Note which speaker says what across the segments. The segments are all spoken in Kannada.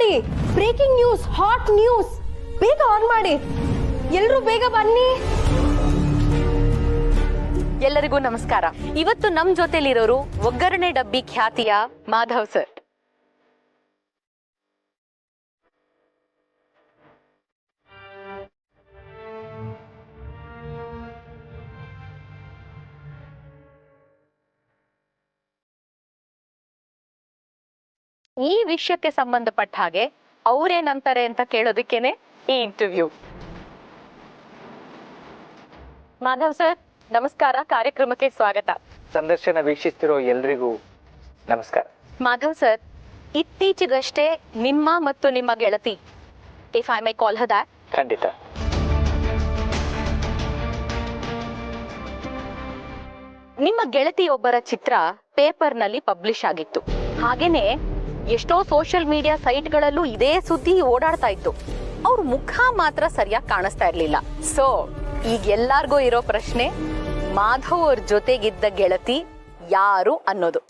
Speaker 1: ಮಾಡಿ, ಬ್ರೇಕಿಂಗ್ ನ್ಯೂಸ್, ಹಾಟ್ ನ್ಯೂಸ್, ಬೇಗ ಆನ್ ಮಾಡಿ, ಎಲ್ರೂ ಬೇಗ ಬನ್ನಿ.
Speaker 2: ಎಲ್ಲರಿಗೂ ನಮಸ್ಕಾರ. ಇವತ್ತು ನಮ್ ಜೊತೆಲಿರೋರು ಒಗ್ಗರಣೆ ಡಬ್ಬಿ ಖ್ಯಾತಿಯ ಮಾಧವ್ ಸರ್. ಈ ವಿಷಯಕ್ಕೆ ಸಂಬಂಧಪಟ್ಟ ಹಾಗೆ ಅವ್ರೇನಂತಾರೆ ಅಂತ ಕೇಳೋದಕ್ಕೇನೆ ಈ ಇಂಟರ್ವ್ಯೂ. ಮಾಧವ್ ಸರ್ ನಮಸ್ಕಾರ, ಕಾರ್ಯಕ್ರಮಕ್ಕೆ ಸ್ವಾಗತ.
Speaker 3: ಸಂದರ್ಶನ ವೀಕ್ಷಿಸ್ತಿರೋ ಎಲ್ರಿಗೂ ನಮಸ್ಕಾರ.
Speaker 2: ಮಾಧವ್ ಸರ್, ಇತ್ತೀಚೆಗಷ್ಟೇ ನಿಮ್ಮ ಮತ್ತು ನಿಮ್ಮ ಗೆಳತಿ, if I my call Har that,
Speaker 3: ಖಂಡಿತ
Speaker 2: ನಿಮ್ಮ ಗೆಳತಿಯೊಬ್ಬರ ಚಿತ್ರ ಪೇಪರ್ನಲ್ಲಿ ಪಬ್ಲಿಷ್ ಆಗಿತ್ತು. ಹಾಗೇನೆ ಎಷ್ಟೋ ಸೋಷಿಯಲ್ ಮೀಡಿಯಾ ಸೈಟ್ಗಳಲ್ಲೂ ಇದೇ ಸುದ್ದಿ ಓಡಾಡ್ತಾ ಇತ್ತು. ಅವ್ರ ಮುಖ ಮಾತ್ರ ಸರಿಯಾಗಿ ಕಾಣಿಸ್ತಾ ಇರ್ಲಿಲ್ಲ. ಸೊ ಈಗ ಎಲ್ಲಾರ್ಗೂ ಇರೋ ಪ್ರಶ್ನೆ, ಮಾಧವ್ ಅವ್ರ ಜೊತೆಗಿದ್ದ ಗೆಳತಿ ಯಾರು ಅನ್ನೋದು.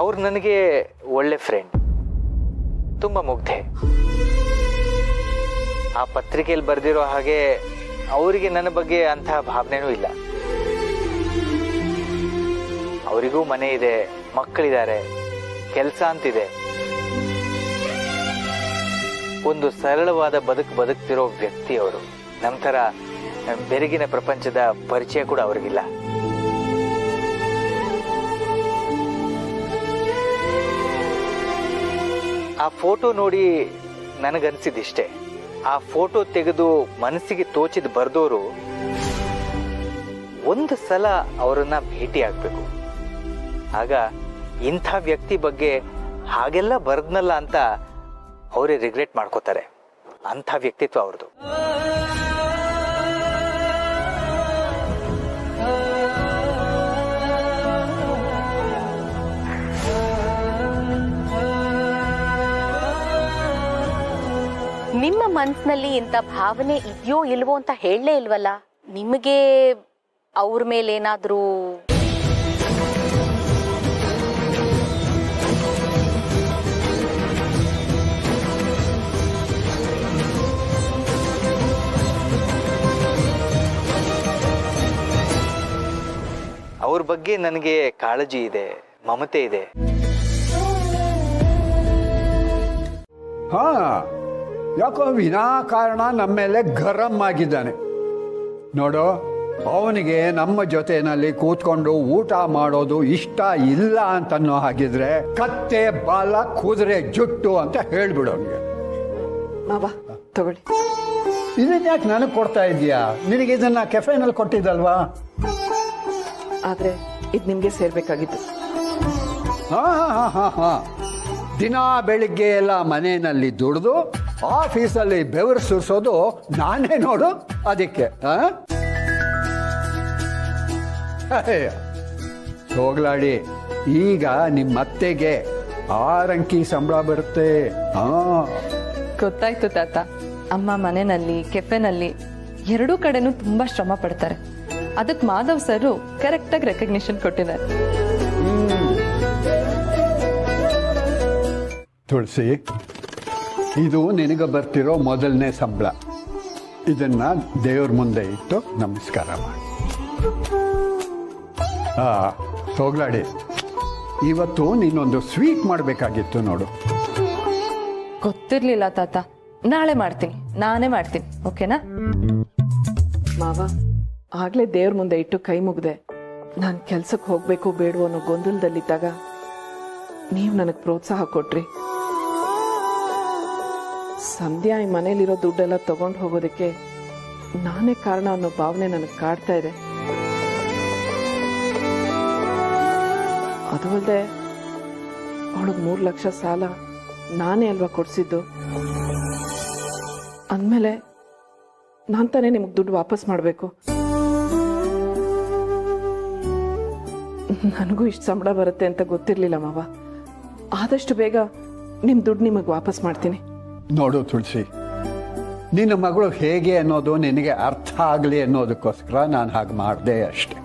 Speaker 3: ಅವ್ರು ನನಗೆ ಒಳ್ಳೆ ಫ್ರೆಂಡ್, ತುಂಬ ಮುಗ್ಧೆ. ಆ ಪತ್ರಿಕೆಯಲ್ಲಿ ಬರೆದಿರೋ ಹಾಗೆ ಅವರಿಗೆ ನನ್ನ ಬಗ್ಗೆ ಅಂತಹ ಭಾವನೆನೂ ಇಲ್ಲ. ಅವರಿಗೂ ಮನೆ ಇದೆ, ಮಕ್ಕಳಿದ್ದಾರೆ, ಕೆಲಸ ಅಂತಿದೆ. ಒಂದು ಸರಳವಾದ ಬದುಕ್ತಿರೋ ವ್ಯಕ್ತಿ ಅವರು. ನಮ್ಮ ಥರ ಬೆರಗಿನ ಪ್ರಪಂಚದ ಪರಿಚಯ ಕೂಡ ಅವ್ರಿಗಿಲ್ಲ. ಆ ಫೋಟೋ ನೋಡಿ ನನಗನ್ಸಿದಿಷ್ಟೇ, ಆ ಫೋಟೋ ತೆಗೆದು ಮನಸ್ಸಿಗೆ ತೋಚಿದ್ ಬರ್ದೋರು ಒಂದು ಸಲ ಅವರನ್ನ ಭೇಟಿ ಆಗ್ಬೇಕು. ಆಗ ಇಂಥ ವ್ಯಕ್ತಿ ಬಗ್ಗೆ ಹಾಗೆಲ್ಲ ಬರ್ದ್ನಲ್ಲ ಅಂತ ಅವರೇ ರಿಗ್ರೆಟ್ ಮಾಡ್ಕೋತಾರೆ. ಅಂಥ ವ್ಯಕ್ತಿತ್ವ ಅವ್ರದ್ದು.
Speaker 2: ನಿಮ್ಮ ಮನ್ಸಿನಲ್ಲಿ ಇಂಥ ಭಾವನೆ ಇದೆಯೋ ಇಲ್ವೋ ಅಂತ ಹೇಳಲೇ ಇಲ್ವಲ್ಲ. ನಿಮಗೆ ಅವ್ರ ಮೇಲೆ ಏನಾದ್ರೂ
Speaker 3: ಅವ್ರ ಬಗ್ಗೆ ನನಗೆ ಕಾಳಜಿ ಇದೆ, ಮಮತೆ ಇದೆ.
Speaker 4: ಹಾ, ಯಾಕೋ ವಿನಾಕಾರಣ ನಮ್ಮ ಮೇಲೆ ಗರಂ ಆಗಿದ್ದಾನೆ ನೋಡು. ಅವನಿಗೆ ನಮ್ಮ ಜೊತೆನಲ್ಲಿ ಕೂತ್ಕೊಂಡು ಊಟ ಮಾಡೋದು ಇಷ್ಟ ಇಲ್ಲ ಅಂತನ್ನೋ ಹಾಗಿದ್ರೆ ಕತ್ತೆ ಬಾಲ ಕುದುರೆ ಜುಟ್ಟು ಅಂತ ಹೇಳ್ಬಿಡು ಅವನಿಗೆ.
Speaker 5: ಮಾವ ತಗೊಳ್ಳಿ.
Speaker 4: ಇದನ್ನ ಯಾಕೆ ನನಗೆ ಕೊಡ್ತಾ ಇದೀಯಾ? ನಿನಗೆ ಇದನ್ನ ಕೆಫೆನಲ್ಲಿ ಕೊಟ್ಟಿದ್ದಲ್ವಾ?
Speaker 5: ಆದ್ರೆ ಇದು ನಿಮ್ಗೆ ಸೇರ್ಬೇಕಾಗಿತ್ತು.
Speaker 4: ಹಾ ಹಾ ಹಾ ಹಾ ದಿನ ಬೆಳಿಗ್ಗೆ ಎಲ್ಲ ಮನೆಯಲ್ಲಿ ದುಡ್ದು ಆಫೀಸಲ್ಲಿ ಬೆವರು ಸುರಿಸೋದು ನಾನೇ ನೋಡು. ಅದಕ್ಕೆ ಹೋಗ್ಲಾಡಿ, ಈಗ ನಿಮ್ಮ ಅತ್ತೆಗೆ 6 ಅಂಕಿ ಸಂಬಳ ಬರುತ್ತೆ.
Speaker 6: ಗೊತ್ತಾಯ್ತು ತಾತ. ಅಮ್ಮ ಮನೆಯಲ್ಲಿ ಕೆಫೆನಲ್ಲಿ ಎರಡೂ ಕಡೆನೂ ತುಂಬಾ ಶ್ರಮ ಪಡ್ತಾರೆ. ಅದಕ್ಕೆ ಮಾಧವ್ ಸರ್ ಕರೆಕ್ಟ್ ಆಗಿ ರೆಕಗ್ನಿಷನ್ ಕೊಟ್ಟಿದ್ದಾರೆ.
Speaker 4: ತುಳಸಿ, ಇದು ನಿನಗೆ ಬರ್ತಿರೋ ಮೊದಲನೇ ಸಂಬಳ. ಇದನ್ನ ದೇವ್ರ ಮುಂದೆ ಇಟ್ಟು ನಮಸ್ಕಾರ ಮಾಡಿ. ಹೋಗ್ಲಾಡಿ, ಇವತ್ತು ನೀನೊಂದು ಸ್ವೀಟ್ ಮಾಡಬೇಕಾಗಿತ್ತು ನೋಡು.
Speaker 6: ಗೊತ್ತಿರ್ಲಿಲ್ಲ ತಾತ, ನಾಳೆ ಮಾಡ್ತೀನಿ, ನಾನೇ ಮಾಡ್ತೀನಿ. ಓಕೆನಾ
Speaker 5: ಮಾವ? ಆಗ್ಲೇ ದೇವ್ರ ಮುಂದೆ ಇಟ್ಟು ಕೈ ಮುಗ್ದೆ. ನಾನು ಕೆಲ್ಸಕ್ಕೆ ಹೋಗ್ಬೇಕು ಬೇಡವೋ ಅನ್ನೋ ಗೊಂದಲದಲ್ಲಿದ್ದಾಗ ನೀವು ನನಗೆ ಪ್ರೋತ್ಸಾಹ ಕೊಟ್ರಿ. ಸಂಧ್ಯಾ ಈ ಮನೇಲಿರೋ ದುಡ್ಡೆಲ್ಲ ತಗೊಂಡು ಹೋಗೋದಕ್ಕೆ ನಾನೇ ಕಾರಣ ಅನ್ನೋ ಭಾವನೆ ನನಗೆ ಕಾಡ್ತಾ ಇದೆ. ಅದು ಅಲ್ಲದೆ ಅವಳಿಗೆ 3 ಲಕ್ಷ ಸಾಲ ನಾನೇ ಅಲ್ವಾ ಕೊಡ್ಸಿದ್ದು. ಅಂದಮೇಲೆ ನಾನು ತಾನೇ ನಿಮಗೆ ದುಡ್ಡು ವಾಪಸ್ ಮಾಡಬೇಕು. ನನಗೂ ಇಷ್ಟು ಸಂಬಳ ಬರುತ್ತೆ ಅಂತ ಗೊತ್ತಿರಲಿಲ್ಲ ಮಾವ. ಆದಷ್ಟು ಬೇಗ ನಿಮ್ಮ ದುಡ್ಡು ನಿಮಗೆ ವಾಪಸ್ ಮಾಡ್ತೀನಿ.
Speaker 4: ನೋಡು ತುಳಸಿ, ನಿನ್ನ ಮಗಳು ಹೇಗೆ ಅನ್ನೋದು ನಿನಗೆ ಅರ್ಥ ಆಗಲಿ ಅನ್ನೋದಕ್ಕೋಸ್ಕರ ನಾನು ಹಾಗೆ ಮಾಡಿದೆ ಅಷ್ಟೆ.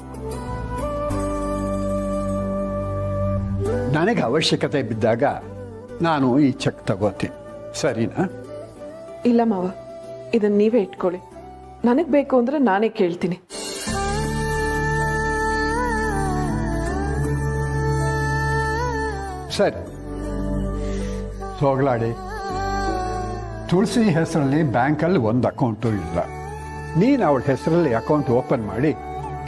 Speaker 4: ನನಗೆ ಅವಶ್ಯಕತೆ ಬಿದ್ದಾಗ ನಾನು ಈ ಚೆಕ್ ತಗೋತೀನಿ, ಸರಿನಾ?
Speaker 5: ಇಲ್ಲ ಮಾವ, ಇದನ್ನ ನೀವೇ ಇಟ್ಕೊಳ್ಳಿ. ನನಗೆ ಬೇಕು ಅಂದ್ರೆ ನಾನೇ ಕೇಳ್ತೀನಿ.
Speaker 4: ಸರಿ, ಸೋಗ್ಲಾಡಿ, ತುಳಸಿ ಹೆಸರಲ್ಲಿ ಬ್ಯಾಂಕಲ್ಲಿ ಒಂದು ಅಕೌಂಟು ಇಲ್ಲ. ನೀನು ಅವಳ ಹೆಸರಲ್ಲಿ ಅಕೌಂಟ್ ಓಪನ್ ಮಾಡಿ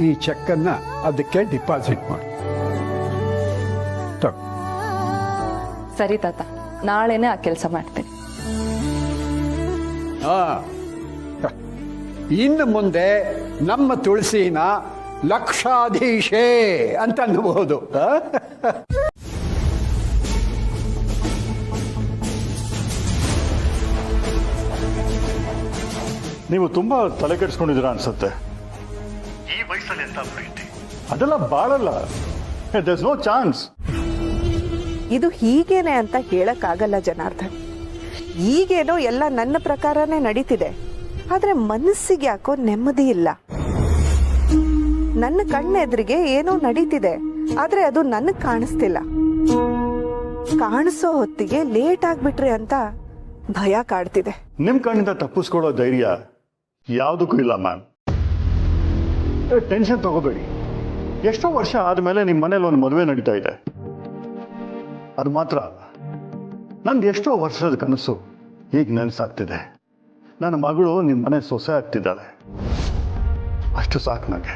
Speaker 4: ಈ ಚೆಕ್ಕನ್ನು ಅದಕ್ಕೆ ಡಿಪಾಸಿಟ್ ಮಾಡಿ.
Speaker 6: ಸರಿ ತಾತ, ನಾಳೆನೇ ಆ ಕೆಲಸ ಮಾಡ್ತೀನಿ.
Speaker 4: ಇನ್ನು ಮುಂದೆ ನಮ್ಮ ತುಳಸಿನ ಲಕ್ಷಾಧೀಶೇ ಅಂತ ಅನ್ಬಹುದು.
Speaker 7: ನೀವು ತುಂಬಾ ತಲೆ ಕೆಡಿಸ್ಕೊಂಡಿದ್ದೀರಾ ಅನ್ಸುತ್ತೆ. ಈ ವಯಸ್ಸಲ್ಲಿ ಎಂತ ಪ್ರೀತಿ ಅದೆಲ್ಲ ಬಾಳಲ್ಲ. There's no chance.
Speaker 8: ಇದು ಹೀಗೇನೆ ಅಂತ ಹೇಳಕ್ಕಾಗಲ್ಲ ಜನಾರ್ದನ್. ಈಗೇನೋ ಎಲ್ಲ ನನ್ನ ಪ್ರಕಾರನೇ ನಡೀತಿದೆ, ಆದ್ರೆ ಮನಸ್ಸಿಗೆ ಯಾಕೋ ನೆಮ್ಮದಿ ಇಲ್ಲ. ನನ್ನ ಕಣ್ಣೆದ್ರಿಗೆ ಏನೋ ನಡೀತಿದೆ, ಆದ್ರೆ ಅದು ನನಗ್ ಕಾಣಿಸ್ತಿಲ್ಲ. ಕಾಣಿಸೋ ಹೊತ್ತಿಗೆ ಲೇಟ್ ಆಗ್ಬಿಟ್ರಿ ಅಂತ ಭಯ ಕಾಡ್ತಿದೆ.
Speaker 7: ನಿಮ್ ಕಣ್ಣಿಂದ ತಪ್ಪಿಸ್ಕೊಳ್ಳೋ ಧೈರ್ಯ ಯಾವುದಕ್ಕೂ ಇಲ್ಲ ಮ್ಯಾಮ್. ಟೆನ್ಷನ್ ತಗೋಬೇಡಿ. ಎಷ್ಟೋ ವರ್ಷ ಆದ್ಮೇಲೆ ನಿಮ್ಮ ಮನೇಲಿ ಒಂದು ಮದುವೆ ನಡೀತಾ ಇದೆ. ಅದು ಮಾತ್ರ ಅಲ್ಲ, ನಂದು ಎಷ್ಟೋ ವರ್ಷದ ಕನಸು ಈಗ ನೆನಸಾಗ್ತಿದೆ. ನನ್ನ ಮಗಳು ನಿಮ್ಮ ಮನೆ ಸೊಸೆ ಆಗ್ತಿದ್ದಾಳೆ. ಅಷ್ಟು ಸಾಕು ನನಗೆ.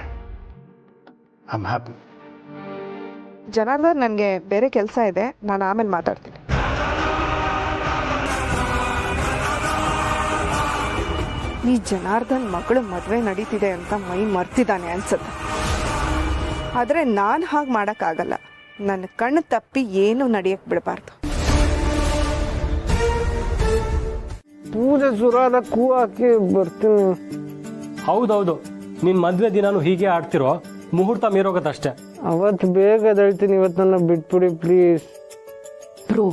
Speaker 7: I am happy.
Speaker 8: ಜನಾರ್ದನ್, ನನಗೆ ಬೇರೆ ಕೆಲಸ ಇದೆ, ನಾನು ಆಮೇಲೆ ಮಾತಾಡ್ತೀನಿ. ಈ ಜನಾರ್ದನ್ ಮಗಳು ಮದುವೆ ನಡೀತಿದೆ ಅಂತ ಮೈ ಮರ್ತಿದ್ದಾನೆ ಅನ್ಸುತ್ತೆ. ಆದ್ರೆ ನಾನು ಹಾಗೆ ಮಾಡೋಕ್ಕಾಗಲ್ಲ. ನನ್ನ ಕಣ್ಣು ತಪ್ಪಿ ಏನು ನಡೆಯಕ್ಕೆ ಬಿಡಬಾರ್ದು.
Speaker 9: ಪೂಜೆ ಸುರಾದ ಕೂ ಹಾಕಿ ಬರ್ತೀನಿ.
Speaker 10: ಹೌದೌದು, ನಿನ್ ಮದ್ವೆ ದಿನಾನು ಹೀಗೆ ಆಡ್ತಿರೋ, ಮುಹೂರ್ತ ಮೀರೋಗತ್ತಷ್ಟೇ.
Speaker 9: ಅವತ್ತು ಬೇಗ ಎದ್ದೇಳ್ತೀನಿ, ಇವತ್ತು ನನ್ನ ಬಿಟ್ಬಿಡಿ ಪ್ಲೀಸ್.
Speaker 1: ಬ್ರೋ,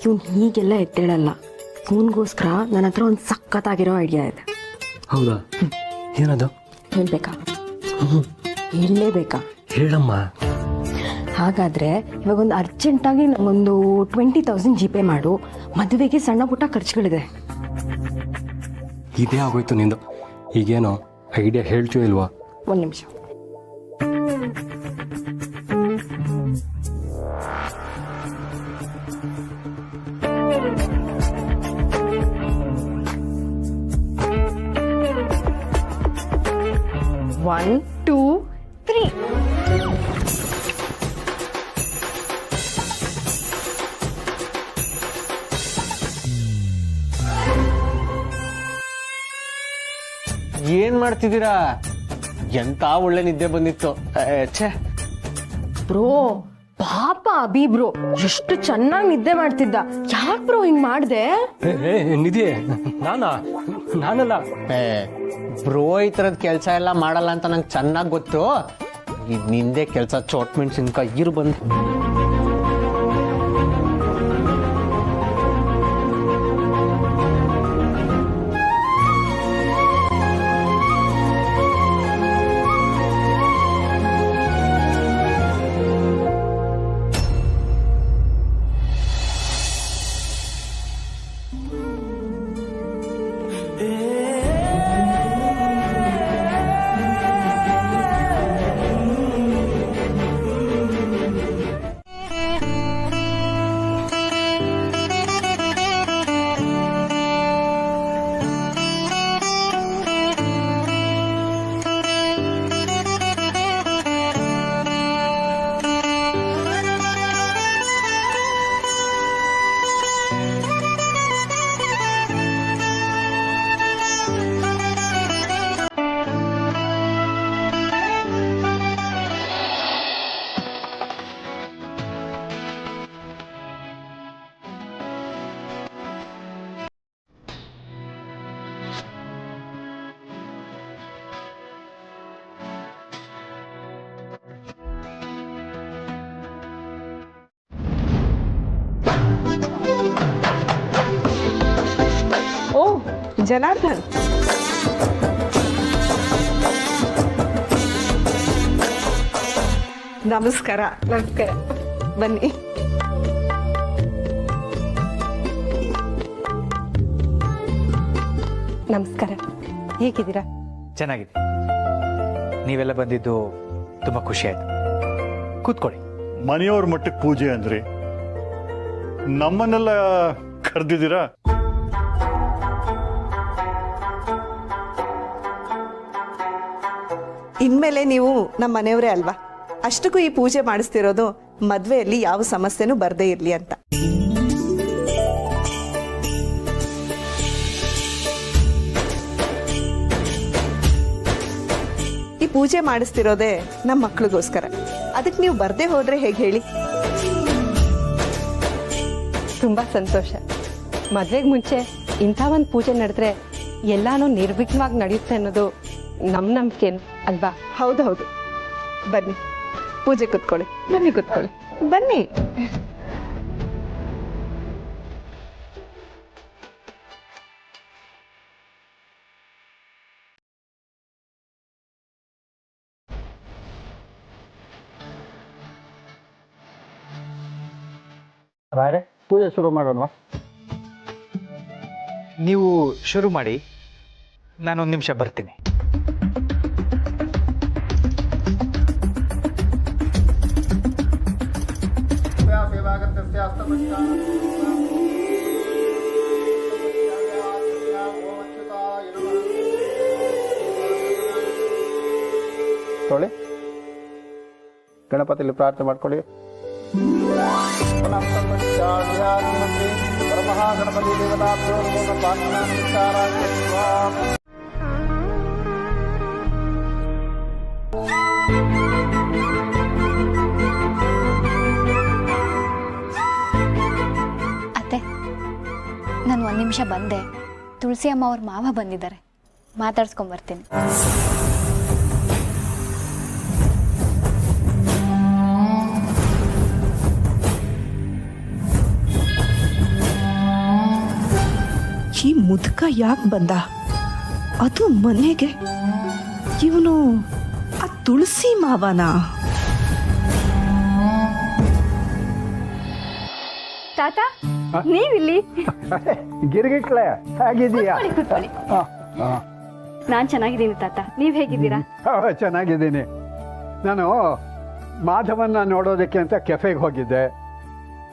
Speaker 1: ಇವ್ನು ಹೀಗೆಲ್ಲ ಎದ್ದೇಳಲ್ಲ. ಇವನ್ಗೋಸ್ಕರ ನನ್ನ ಹತ್ರ ಒಂದು ಸಖತ್ತಾಗಿರೋ ಐಡಿಯಾ ಇದೆ.
Speaker 10: ಹೌದಾ? ಏನದು?
Speaker 1: ಹೇಳ್ಬೇಕಾ? ಹೇಳಲೇಬೇಕಾ?
Speaker 10: ಹೇಳಮ್ಮ.
Speaker 1: ಹಾಗಾದ್ರೆ ಇವಾಗ ಒಂದು ಅರ್ಜೆಂಟಾಗಿ ನಮಗೊಂದು 20,000 GPay ಮಾಡು. ಮದುವೆಗೆ ಸಣ್ಣ ಪುಟ್ಟ ಖರ್ಚುಗಳಿದೆ.
Speaker 10: ಇದೇ ಆಗೋಯ್ತು ನಿಂದು. ಈಗೇನೋ ಐಡಿಯಾ ಹೇಳ್ತೀಯೋ ಇಲ್ವಾ?
Speaker 1: ಒಂದು ನಿಮಿಷ. One, two, three.
Speaker 9: ಏನ್ ಮಾಡ್ತಿದ್ದೀರಾ? ಎಂತ ಒಳ್ಳೆ ನಿದ್ದೆ ಬಂದಿತ್ತು. ಛೇ
Speaker 1: ಬ್ರೋ, ಪಾಪ ಅಭಿ ಬ್ರೋ ಎಷ್ಟು ಚೆನ್ನಾಗಿ ನಿದ್ದೆ ಮಾಡ್ತಿದ್ದ. ಯಾಕೆ ಬ್ರೋ ಹಿಂಗ್ ಮಾಡ್ದೆ?
Speaker 10: ನಿಧಿ, ನಾನಲ್ಲ.
Speaker 9: ಬ್ರೋ ಈ ತರದ್ ಕೆಲ್ಸ ಎಲ್ಲ ಮಾಡಲ್ಲ ಅಂತ ನಂಗೆ ಚೆನ್ನಾಗಿ ಗೊತ್ತು. ನಿಂದೆ ಕೆಲ್ಸ. ಚೋಟ್ ಮೆಣಸಿನ್ಕಾಯಿ ಇರು ಬಂದೆ.
Speaker 8: ಜನಾರ್ದನ್, ನಮಸ್ಕಾರ. ನಮಸ್ಕಾರ, ಬನ್ನಿ.
Speaker 1: ನಮಸ್ಕಾರ, ಹೇಗಿದ್ದೀರಾ?
Speaker 3: ಚೆನ್ನಾಗಿದೆ. ನೀವೆಲ್ಲ ಬಂದಿದ್ದು ತುಂಬ ಖುಷಿ ಆಯ್ತು. ಕೂತ್ಕೊಳ್ಳಿ.
Speaker 7: ಮನೆಯವ್ರ ಮಟ್ಟಕ್ಕೆ ಪೂಜೆ ಅಂದ್ರಿ, ನಮ್ಮನ್ನೆಲ್ಲ ಕರೆದಿದ್ದೀರಾ?
Speaker 8: ಇನ್ಮೇಲೆ ನೀವು ನಮ್ಮ ಮನೆಯವರೇ ಅಲ್ವಾ? ಅಷ್ಟಕ್ಕೂ ಈ ಪೂಜೆ ಮಾಡಿಸ್ತಿರೋದು ಮದ್ವೆಯಲ್ಲಿ ಯಾವ ಸಮಸ್ಯೆನೂ ಬರ್ದೇ ಇರ್ಲಿ ಅಂತ. ಈ ಪೂಜೆ ಮಾಡಿಸ್ತಿರೋದೇ ನಮ್ಮ ಮಕ್ಳಿಗೋಸ್ಕರ. ಅದಕ್ಕೆ ನೀವು ಬರ್ದೇ ಹೋದ್ರೆ ಹೇಗೆ ಹೇಳಿ?
Speaker 1: ತುಂಬ ಸಂತೋಷ. ಮದುವೆಗೆ ಮುಂಚೆ ಇಂಥ ಒಂದು ಪೂಜೆ ನಡೆದ್ರೆ ಎಲ್ಲಾನು ನಿರ್ವಿಘ್ನವಾಗಿ ನಡೆಯುತ್ತೆ ಅನ್ನೋದು ನಮ್ಮ ನಂಬಿಕೆನು ಅಲ್ವಾ?
Speaker 8: ಹೌದೌದು. ಬನ್ನಿ, ಪೂಜೆ ಕೂತ್ಕೊಳ್ಳಿ. ಬನ್ನಿ, ಕೂತ್ಕೊಳ್ಳಿ. ಬನ್ನಿ.
Speaker 10: ರಾಯರೇ, ಪೂಜೆ ಶುರು ಮಾಡೋಣವಾ?
Speaker 3: ನೀವು ಶುರು ಮಾಡಿ, ನಾನೊಂದು ನಿಮಿಷ ಬರ್ತೀನಿ.
Speaker 10: ತೊಳಿ, ಗಣಪತಿಲಿ ಪ್ರಾರ್ಥನೆ ಮಾಡ್ಕೊಳ್ಳಿ. ಪರಮಹಾಗಣಪತಿ ದೇವತಾಭ್ಯೋ ನಮೋ ಪ್ರಾರ್ಥನಾ ನಮಸ್ಕಾರಾಯ.
Speaker 11: ಅತ್ತೆ, ನಾನು ಒಂದು ನಿಮಿಷ ಬಂದೆ. ತುಳಸಿ ಅಮ್ಮ ಅವ್ರ ಮಾವ ಬಂದಿದ್ದಾರೆ, ಮಾತಾಡ್ಸ್ಕೊಂಬರ್ತೀನಿ.
Speaker 8: ಈ ಮುದುಕ ಯಾಕೆ ಬಂದ? ಅದು ಮನೆಗೆ. ಇವನು ಆ ತುಳಸಿ ಮಾವನ?
Speaker 11: ತಾತ, ನೀವಿಲ್ಲಿ?
Speaker 4: ಗಿರ್ಗಿಟ್ಲೆ, ಹೇಗಿದೀಯಾ?
Speaker 11: ಕೂತ್ಕೊಳ್ಳಿ. ನಾನ್ ಚೆನ್ನಾಗಿದ್ದೀನಿ ತಾತ, ನೀವ್ ಹೇಗಿದ್ದೀರಾ?
Speaker 4: ಚೆನ್ನಾಗಿದ್ದೀನಿ. ನಾನು ಮಾಧವನ್ನ ನೋಡೋದಕ್ಕೆ ಅಂತ ಕೆಫೆಗೆ ಹೋಗಿದ್ದೆ.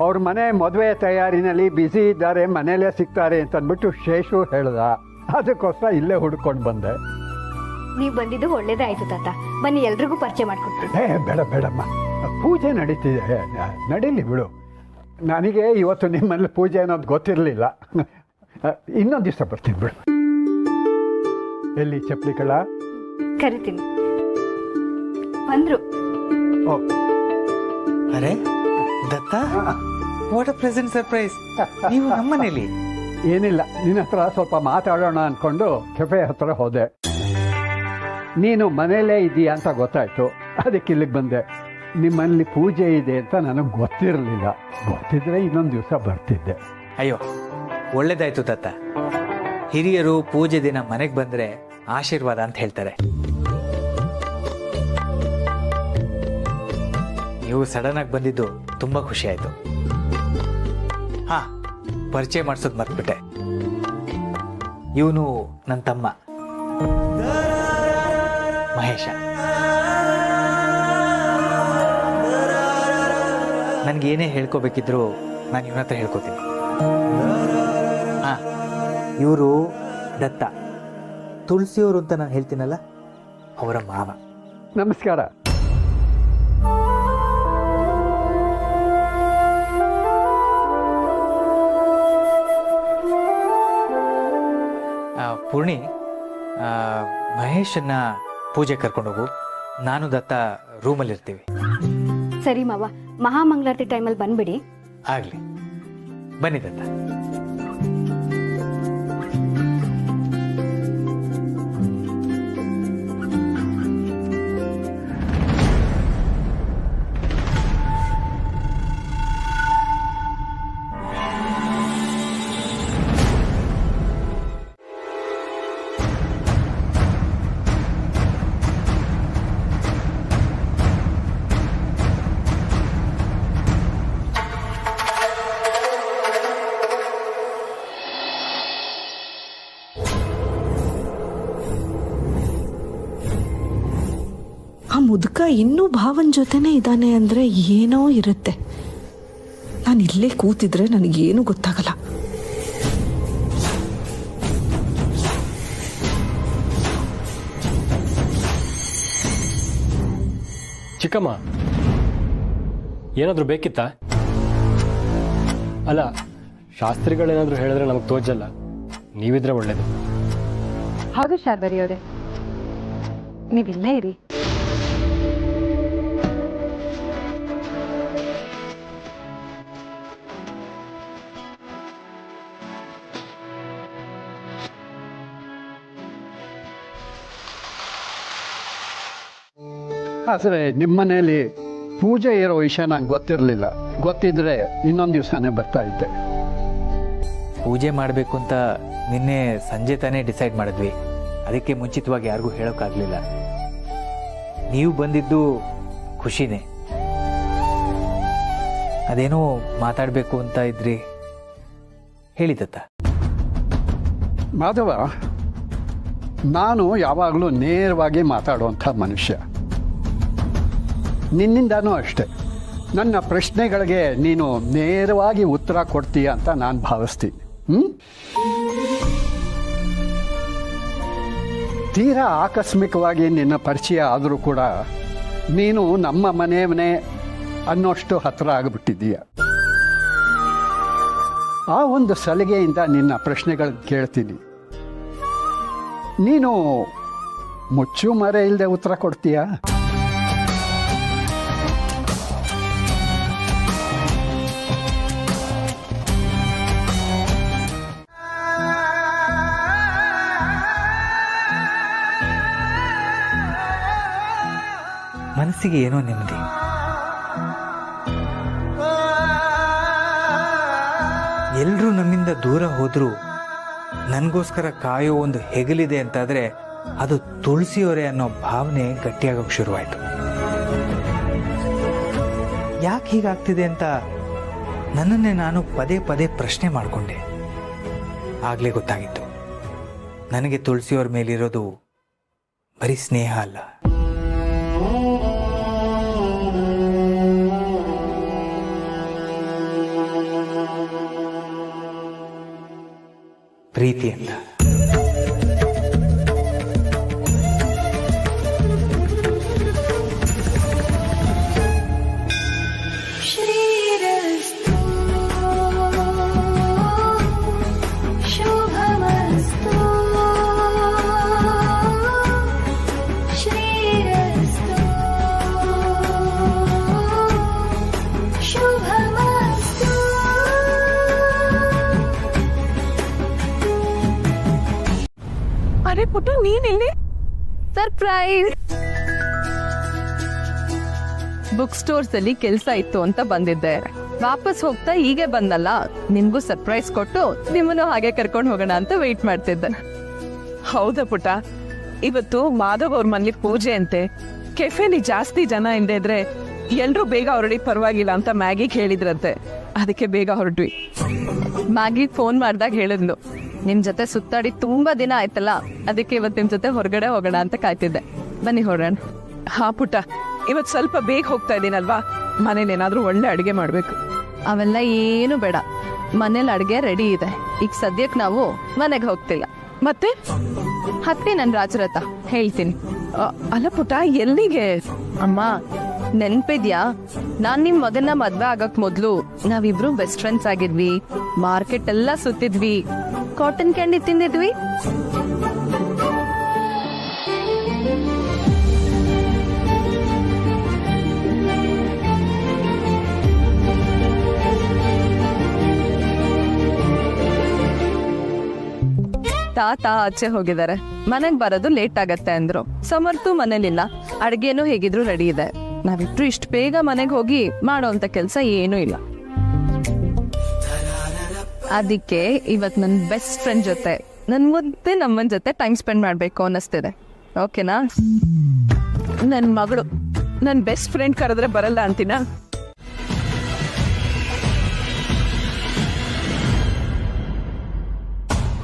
Speaker 4: ಅವ್ರ ಮನೆ ಮದುವೆ ತಯಾರಿನಲ್ಲಿ ಬ್ಯುಸಿ ಇದ್ದಾರೆ, ಮನೇಲೇ ಸಿಗ್ತಾರೆ ಅಂತ ಅಂದ್ಬಿಟ್ಟು ಶೇಷು ಹೇಳ್ದ. ಅದಕ್ಕೋಸ್ಕರ ಇಲ್ಲೇ ಹುಡ್ಕೊಂಡು ಬಂದೆ.
Speaker 11: ನೀವ್ ಬಂದಿದ್ದು ಒಳ್ಳೇದೇ ಆಯ್ತು ತಾತ. ಬನ್ನಿ, ಎಲ್ರಿಗೂ ಪರಿಚಯ ಮಾಡ್ಕೊಡ್ತೀನಿ.
Speaker 4: ಬೇಡಮ್ಮ, ಪೂಜೆ ನಡೀತಿದೆ, ನಡೀಲಿ ಬಿಡು. ನನಗೆ ಇವತ್ತು ನಿಮ್ಮಲ್ಲಿ ಪೂಜೆ ಅನ್ನೋದು ಗೊತ್ತಿರಲಿಲ್ಲ. ಇನ್ನೊಂದು ದಿವಸ ಬರ್ತೀನಿ ಬಿಡು. ಎಲ್ಲಿ ಚಪ್ಪಲಿ ಕಳ್ಳ?
Speaker 11: ಕರಿತೀನಿ. ಬಂದ್ರು.
Speaker 3: ಅರೆ ದತ್ತ, ವಾಟ್ ಅ ಪ್ರೆಸೆಂಟ್ ಸರ್ಪ್ರೈಸ್. ನೀವು ನಮ್ಮನೇಲಿ?
Speaker 4: ಏನಿಲ್ಲ, ನಿನ್ನ ಹತ್ರ ಸ್ವಲ್ಪ ಮಾತಾಡೋಣ ಅಂದ್ಕೊಂಡು ಕೆಫೆ ಹತ್ರ ಹೋದೆ. ನೀನು ಮನೆಯಲ್ಲೇ ಇದೀಯಾ ಅಂತ ಗೊತ್ತಾಯ್ತು, ಅದಕ್ಕೆ ಇಲ್ಲಿಗೆ ಬಂದೆ. ನಿಮ್ಮಲ್ಲಿ ಪೂಜೆ ಇದೆ ಅಂತ ನನಗೆ ಗೊತ್ತಿರಲಿಲ್ಲ. ಗೊತ್ತಿದ್ರೆ ಇನ್ನೊಂದು ದಿವಸ ಬರ್ತಿದ್ದೆ.
Speaker 3: ಅಯ್ಯೋ, ಒಳ್ಳೇದಾಯ್ತು ದತ್ತ. ಹಿರಿಯರು ಪೂಜೆ ದಿನ ಮನೆಗೆ ಬಂದ್ರೆ ಆಶೀರ್ವಾದ ಅಂತ ಹೇಳ್ತಾರೆ. ನೀವು ಸಡನ್ ಆಗಿ ಬಂದಿದ್ದು ತುಂಬಾ ಖುಷಿ ಆಯ್ತು. ಹಾ, ಪರಿಚಯ ಮಾಡಿಸೋದು ಮರ್ತ್ಬಿಟ್ಟೆ. ಇವನು ನನ್ನ ತಮ್ಮ ಮಹೇಶ. ನನ್ಗೆ ಏನೇ ಹೇಳ್ಕೋಬೇಕಿದ್ರು ನಾನು ಇವನ ಹತ್ರ ಹೇಳ್ಕೊತೀನಿ. ಹಾ, ಇವರು ದತ್ತ, ತುಳಸಿಯವರು ಅಂತ ನಾನು ಹೇಳ್ತೀನಲ್ಲ, ಅವರ ಮಾವ.
Speaker 4: ನಮಸ್ಕಾರ.
Speaker 3: ಪೂರ್ಣಿ, ಮಹೇಶನ್ನ ಪೂಜೆ ಕರ್ಕೊಂಡೋಗು. ನಾನು ದತ್ತ ರೂಮಲ್ಲಿರ್ತೀವಿ.
Speaker 11: ಸರಿ ಮಾವ, ಮಹಾಮಂಗಳಾರತಿ ಟೈಮಲ್ಲಿ ಬಂದ್ಬಿಡಿ.
Speaker 3: ಆಗ್ಲಿ, ಬನ್ನಿ ದತ್ತ.
Speaker 8: ಇನ್ನೂ ಭಾವನ ಜೊತೆನೇ ಇದ್ದಾನೆ ಅಂದರೆ ಏನೋ ಇರುತ್ತೆ. ನಾನು ಇಲ್ಲೇ ಕೂತಿದ್ರೆ ನನಗೇನು ಗೊತ್ತಾಗಲ್ಲ.
Speaker 10: ಚಿಕ್ಕಮ್ಮ, ಏನಾದರೂ ಬೇಕಿತ್ತಾ? ಅಲ್ಲ, ಶಾಸ್ತ್ರಿಗಳೇನಾದರೂ ಹೇಳಿದ್ರೆ ನಮಗೆ ತೋಚಲ್ಲ, ನೀವಿದ್ರೆ ಒಳ್ಳೇದು.
Speaker 1: ಹೌದು ಶಾರ್ವರಿ ಅವರೇ, ನೀವಿಲ್ಲೇ ಇರಿ.
Speaker 4: ಆದರೆ ನಿಮ್ಮ ಮನೆಯಲ್ಲಿ ಪೂಜೆ ಇರೋ ವಿಷಯ ನಂಗೆ ಗೊತ್ತಿರಲಿಲ್ಲ. ಗೊತ್ತಿದ್ರೆ ಇನ್ನೊಂದು ದಿವಸನೇ ಬರ್ತಾ ಇದ್ದೆ.
Speaker 3: ಪೂಜೆ ಮಾಡಬೇಕು ಅಂತ ನಿನ್ನೆ ಸಂಜೆ ತಾನೇ ಡಿಸೈಡ್ ಮಾಡಿದ್ವಿ. ಅದಕ್ಕೆ ಮುಂಚಿತವಾಗಿ ಯಾರಿಗೂ ಹೇಳೋಕ್ಕಾಗಲಿಲ್ಲ. ನೀವು ಬಂದಿದ್ದು ಖುಷಿನೇ. ಅದೇನೋ ಮಾತಾಡಬೇಕು ಅಂತ ಇದ್ರಿ, ಹೇಳಿದತ್ತ.
Speaker 4: ಮಾಧವ, ನಾನು ಯಾವಾಗಲೂ ನೇರವಾಗಿ ಮಾತಾಡುವಂಥ ಮನುಷ್ಯ. ನಿನ್ನಿಂದನೂ ಅಷ್ಟೆ. ನನ್ನ ಪ್ರಶ್ನೆಗಳಿಗೆ ನೀನು ನೇರವಾಗಿ ಉತ್ತರ ಕೊಡ್ತೀಯ ಅಂತ ನಾನು ಭಾವಿಸ್ತೀನಿ. ತೀರಾ ಆಕಸ್ಮಿಕವಾಗಿ ನಿನ್ನ ಪರಿಚಯ ಆದರೂ ಕೂಡ ನೀನು ನಮ್ಮ ಮನೆ ಅನ್ನೋಷ್ಟು ಹತ್ತಿರ ಆಗಿಬಿಟ್ಟಿದ್ದೀಯ. ಆ ಒಂದು ಸಲಿಗೆಯಿಂದ ನಿನ್ನ ಪ್ರಶ್ನೆಗಳನ್ನು ಕೇಳ್ತೀನಿ. ನೀನು ಮುಚ್ಚು ಮರೆ ಇಲ್ಲದೆ ಉತ್ತರ ಕೊಡ್ತೀಯಾ?
Speaker 3: ಮನಸ್ಸಿಗೆ ಏನೋ ನೆಮ್ಮದಿ. ಎಲ್ಲರೂ ನಮ್ಮಿಂದ ದೂರ ಹೋದರೂ ನನಗೋಸ್ಕರ ಕಾಯೋ ಒಂದು ಹೆಗಲಿದೆ ಅಂತಾದರೆ ಅದು ತುಳಸಿಯವರೇ ಅನ್ನೋ ಭಾವನೆ ಗಟ್ಟಿಯಾಗೋಕೆ ಶುರುವಾಯಿತು. ಯಾಕೆ ಹೀಗಾಗ್ತಿದೆ ಅಂತ ನನ್ನನ್ನೇ ನಾನು ಪದೇ ಪದೇ ಪ್ರಶ್ನೆ ಮಾಡಿಕೊಂಡೆ. ಆಗಲೇ ಗೊತ್ತಾಗಿತ್ತು, ನನಗೆ ತುಳಸಿಯವರ ಮೇಲಿರೋದು ಬರೀ ಸ್ನೇಹ ಅಲ್ಲ, ಪ್ರೀತಿ ಅಂತ.
Speaker 6: ಅರೆ ಪುಟ್ಟ, ನೀನಿಲ್ಲಿ? ಸರ್ಪ್ರೈಸ್! ಬುಕ್ ಸ್ಟೋರ್ಸ್ ಅಲ್ಲಿ ಕೆಲಸ ಇತ್ತು ಅಂತ ಬಂದಿದ್ದೆ. ವಾಪಸ್ ಹೋಗ್ತಾ ಹೀಗೆ ಬಂದಲ್ಲ, ನಿಮ್ಗೂ ಸರ್ಪ್ರೈಸ್ ಕೊಟ್ಟು ನಿಮ್ಮನ್ನು ಹಾಗೆ ಕರ್ಕೊಂಡು ಹೋಗೋಣ ಅಂತ ವೆಯ್ಟ್ ಮಾಡ್ತಿದ್ದೆ.
Speaker 5: ಹೌದಾ ಪುಟ್ಟ, ಇವತ್ತು ಮಾಧವ್ ಅವ್ರ ಮನೇಲಿ ಪೂಜೆ ಅಂತೆ. ಕೆಫೆಲಿ ಜಾಸ್ತಿ ಜನ ಹಿಂದೆ ಇದ್ರೆ ಎಲ್ರೂ ಬೇಗ ಹೊರಡಿ, ಪರವಾಗಿಲ್ಲ ಅಂತ ಮ್ಯಾಗಿಗೆ ಹೇಳಿದ್ರಂತೆ. ಅದಕ್ಕೆ ಬೇಗ ಹೊರಟ್ವಿ.
Speaker 6: ಮ್ಯಾಗಿ ಫೋನ್ ಮಾಡ್ದಾಗ ಹೇಳಿದ್ಲು, ನಿಮ್ ಜೊತೆ ಸುತ್ತಾಡಿ ತುಂಬಾ ದಿನ ಆಯ್ತಲ್ಲ, ಅದಕ್ಕೆ ಇವತ್ತು ನಿಮ್ ಜೊತೆ ಹೊರಗಡೆ ಹೋಗೋಣ ಅಂತ ಕಾಯ್ತಿದ್ದೆ. ಬನ್ನಿ ಹೊರಡೋಣ.
Speaker 5: ಹಾ ಪುಟ್ಟ, ಇವತ್ತು ಸ್ವಲ್ಪ ಬೇಗ ಹೋಗ್ತಾ ಇದ್ದೀನಲ್ವಾ, ಮನೇಲಿ ಏನಾದ್ರೂ ಒಳ್ಳೆ ಅಡುಗೆ ಮಾಡ್ಬೇಕು.
Speaker 6: ಅವೆಲ್ಲ ಏನು ಬೇಡ, ಮನೇಲಿ ಅಡುಗೆ ರೆಡಿ ಇದೆ. ಈಗ ಸದ್ಯಕ್ಕೆ ನಾವು ಮನೆಗೆ ಹೋಗ್ತಿಲ್ಲ.
Speaker 5: ಮತ್ತೆ
Speaker 6: ಹತ್ತಿ ನನ್ ರಾಜರಥ ಹೇಳ್ತೀನಿ.
Speaker 5: ಅಲ್ಲ ಪುಟ್ಟ, ಎಲ್ಲಿಗೆ?
Speaker 6: ಅಮ್ಮ, ನೆನ್ಪಿದ್ಯಾ, ನಾನ್ ನಿಮ್ ಮಗನ್ನ ಮದ್ವೆ ಆಗಕ್ ಮೊದ್ಲು ನಾವಿಬ್ರು ಬೆಸ್ಟ್ ಫ್ರೆಂಡ್ಸ್ ಆಗಿದ್ವಿ, ಮಾರ್ಕೆಟ್ ಎಲ್ಲ ಸುತ್ತಿದ್ವಿ, ಕಾಟನ್ ಕ್ಯಾಂಡಿ ತಿಂದಿದ್ವಿ. ತಾತ ಆಚೆ ಹೋಗಿದ್ದಾರೆ, ಮನೆಗ್ ಬರೋದು ಲೇಟ್ ಆಗತ್ತೆ ಅಂದ್ರು. ಸಮರ್ಥು ಮನೇಲಿಲ್ಲ, ಅಡ್ಗೆನೂ ಹೇಗಿದ್ರು ರೆಡಿ ಇದೆ. ನಾವಿಬ್ರು ಇಷ್ಟು ಬೇಗ ಮನೆಗೆ ಹೋಗಿ ಮಾಡೋ ಅಂತ ಕೆಲ್ಸ ಏನೂ ಇಲ್ಲ. ಅದಕ್ಕೆ ಇವತ್ ನನ್ ಬೆಸ್ಟ್ ಫ್ರೆಂಡ್ ಜೊತೆ, ನನ್ ಮುದ್ದೆ ನಮ್ಮನ್ ಜೊತೆ ಟೈಮ್ ಸ್ಪೆಂಡ್ ಮಾಡ್ಬೇಕು ಅನ್ನಿಸ್ತಿದೆ. ಓಕೆನಾ?
Speaker 5: ನನ್ ಮಗಳು ನನ್ ಬೆಸ್ಟ್ ಫ್ರೆಂಡ್ ಕರೆದ್ರೆ ಬರಲ್ಲ ಅಂತೀನ?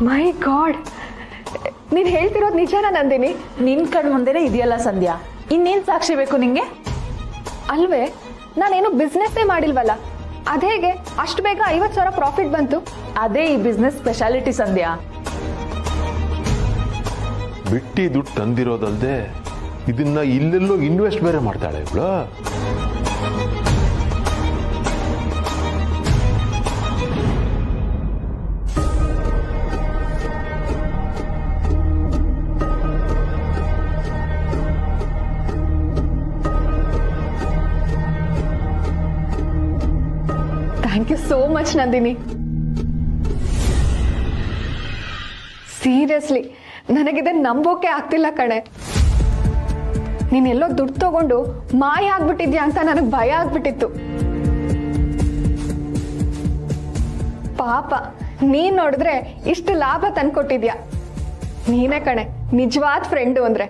Speaker 12: ಮೈ ಗಾಡ್, ನೀನ್ ಹೇಳ್ತಿರೋದು ನಿಜಾನ ನಂದಿನಿ?
Speaker 13: ನಿನ್ ಕಣ್ ಮುಂದೆನೆ ಇದೆಯಲ್ಲ ಸಂಧ್ಯಾ,
Speaker 12: ಇನ್ನೇನ್ ಸಾಕ್ಷಿ ಬೇಕು ನಿಂಗೆ?
Speaker 13: ಅಲ್ವೇ, ನಾನೇನು ಬಿಸ್ನೆಸ್ಸೇ ಮಾಡಿಲ್ವಲ್ಲ, ಅದೇಗೆ ಅಷ್ಟು ಬೇಗ 50,000 ಪ್ರಾಫಿಟ್ ಬಂತು?
Speaker 12: ಅದೇ ಈ ಬಿಸ್ನೆಸ್ ಸ್ಪೆಷಾಲಿಟಿ ಸಂಧ್ಯಾ.
Speaker 14: ಬಿಟ್ಟಿ ದುಡ್ಡು ತಂದಿರೋದಲ್ದೆ ಇದನ್ನ ಇಲ್ಲೆಲ್ಲೋ ಇನ್ವೆಸ್ಟ್ ಬೇರೆ ಮಾಡ್ತಾಳೆ ಇವಳು.
Speaker 13: Thank you so much Nandini. Seriously ನನಗಿದೆ ನಂಬೋಕೆ ಆಗ್ತಿಲ್ಲ ಕಣೆ. ನೀನೆಲ್ಲೋ ದುಡ್ಡು ತಗೊಂಡು ಮಾಯ ಆಗ್ಬಿಟ್ಟಿದ್ಯಾ ಅಂತ ನನಗೆ ಭಯ ಆಗ್ಬಿಟ್ಟಿತ್ತು. ಪಾಪ ನೀನ್ ನೋಡಿದ್ರೆ ಇಷ್ಟು ಲಾಭ ತಂದ್ಕೊಟ್ಟಿದ್ಯಾ. ನೀನೇ ಕಣೆ ನಿಜವಾದ ಫ್ರೆಂಡು ಅಂದ್ರೆ.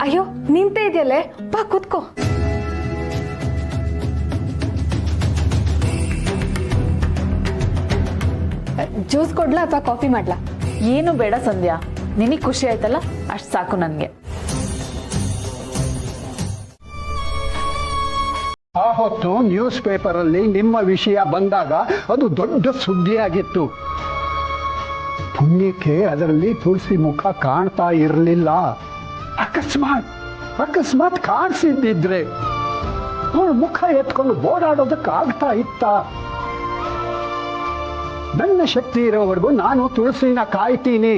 Speaker 13: ಅಯ್ಯೋ ನಿಂತೇ ಇದೆಯಲ್ಲೇ, ಬಾ ಕೂತ್ಕೋ. ಜ್ಯೂಸ್ ಕೊಡ್ಲಾ ಅಥವಾ ಕಾಫಿ ಮಾಡ್ಲಾ?
Speaker 12: ಏನು ಬೇಡ ಸಂಧ್ಯಾ, ನಿನಗೆ ಖುಷಿ ಆಯ್ತಲ್ಲ ಅಷ್ಟು ಸಾಕು ನನಗೆ.
Speaker 4: ಆ ಹೊತ್ತು ನ್ಯೂಸ್ ಪೇಪರಲ್ಲಿ ನಿಮ್ಮ ವಿಷಯ ಬಂದಾಗ ಅದು ದೊಡ್ಡ ಸುದ್ದಿಯಾಗಿತ್ತು. ಪುಣ್ಯಕ್ಕೆ ಅದರಲ್ಲಿ ತುಳಸಿ ಮುಖ ಕಾಣ್ತಾ ಇರಲಿಲ್ಲ. ಅಕಸ್ಮಾತ್ ಕಾಣಿಸಿದ್ದಿದ್ರೆ ಅವಳ ಮುಖ ಎತ್ಕೊಂಡು ಓಡಾಡೋದಕ್ಕಾಗ್ತಾ ಇತ್ತ? ನನ್ನ ಶಕ್ತಿ ಇರೋವರೆಗೂ ನಾನು ತುಳಸಿನ ಕಾಯ್ತೀನಿ.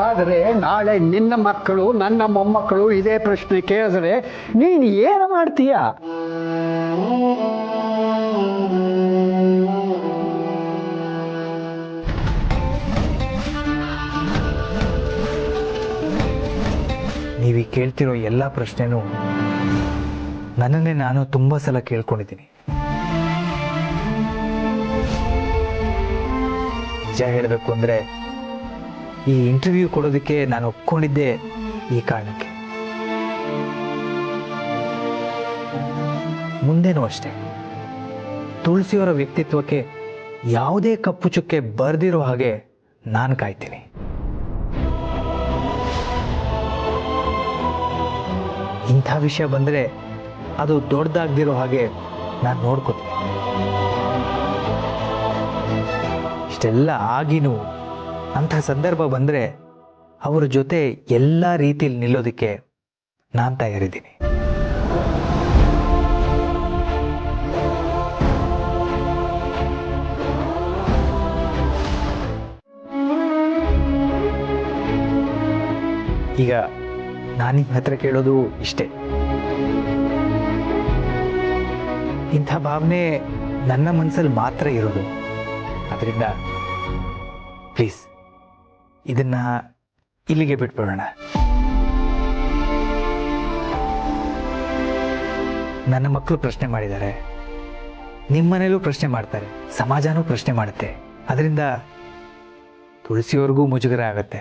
Speaker 4: ಆದರೆ ನಾಳೆ ನಿನ್ನ ಮಕ್ಕಳು ನನ್ನ ಮೊಮ್ಮಕ್ಕಳು ಇದೇ ಪ್ರಶ್ನೆ ಕೇಳಿದ್ರೆ ನೀನು ಏನು ಮಾಡ್ತೀಯ?
Speaker 3: ನೀವೀಗ ಕೇಳ್ತಿರೋ ಎಲ್ಲ ಪ್ರಶ್ನೆನೂ ನನ್ನನ್ನೇ ನಾನು ತುಂಬ ಸಲ ಕೇಳ್ಕೊಂಡಿದ್ದೀನಿ. ನಿಜ ಹೇಳಬೇಕು ಅಂದರೆ ಈ ಇಂಟರ್ವ್ಯೂ ಕೊಡೋದಕ್ಕೆ ನಾನು ಒಪ್ಕೊಂಡಿದ್ದೆ ಈ ಕಾರಣಕ್ಕೆ. ಮುಂದೇನೂ ಅಷ್ಟೇ, ತುಳಸಿಯವರ ವ್ಯಕ್ತಿತ್ವಕ್ಕೆ ಯಾವುದೇ ಕಪ್ಪು ಚುಕ್ಕೆ ಬರೆದಿರೋ ಹಾಗೆ ನಾನು ಕಾಯ್ತೀನಿ. ಇಂಥ ವಿಷಯ ಬಂದರೆ ಅದು ದೊಡ್ಡದಾಗದಿರೋ ಹಾಗೆ ನಾನು ನೋಡ್ಕೋತೀನಿ. ಇಷ್ಟೆಲ್ಲ ಆಗಿನೂ ಅಂಥ ಸಂದರ್ಭ ಬಂದರೆ ಅವರ ಜೊತೆ ಎಲ್ಲ ರೀತಿಯಲ್ಲಿ ನಿಲ್ಲೋದಕ್ಕೆ ನಾನು ತಯಾರಿದ್ದೀನಿ. ಈಗ ನಾನು ನಿಮ್ಮ ಹತ್ರ ಕೇಳೋದು ಇಷ್ಟೇ, ಇಂಥ ಭಾವನೆ ನನ್ನ ಮನಸ್ಸಲ್ಲಿ ಮಾತ್ರ ಇರೋದು. ಅದರಿಂದ ಪ್ಲೀಸ್ ಇದನ್ನ ಇಲ್ಲಿಗೆ ಬಿಟ್ಬಿಡೋಣ. ನನ್ನ ಮಕ್ಕಳು ಪ್ರಶ್ನೆ ಮಾಡಿದ್ದಾರೆ, ನಿಮ್ಮ ಮನೇಲೂ ಪ್ರಶ್ನೆ ಮಾಡ್ತಾರೆ, ಸಮಾಜನೂ ಪ್ರಶ್ನೆ ಮಾಡುತ್ತೆ. ಅದರಿಂದ ತುಳಸಿಯವರೆಗೂ ಮುಜುಗರ ಆಗತ್ತೆ.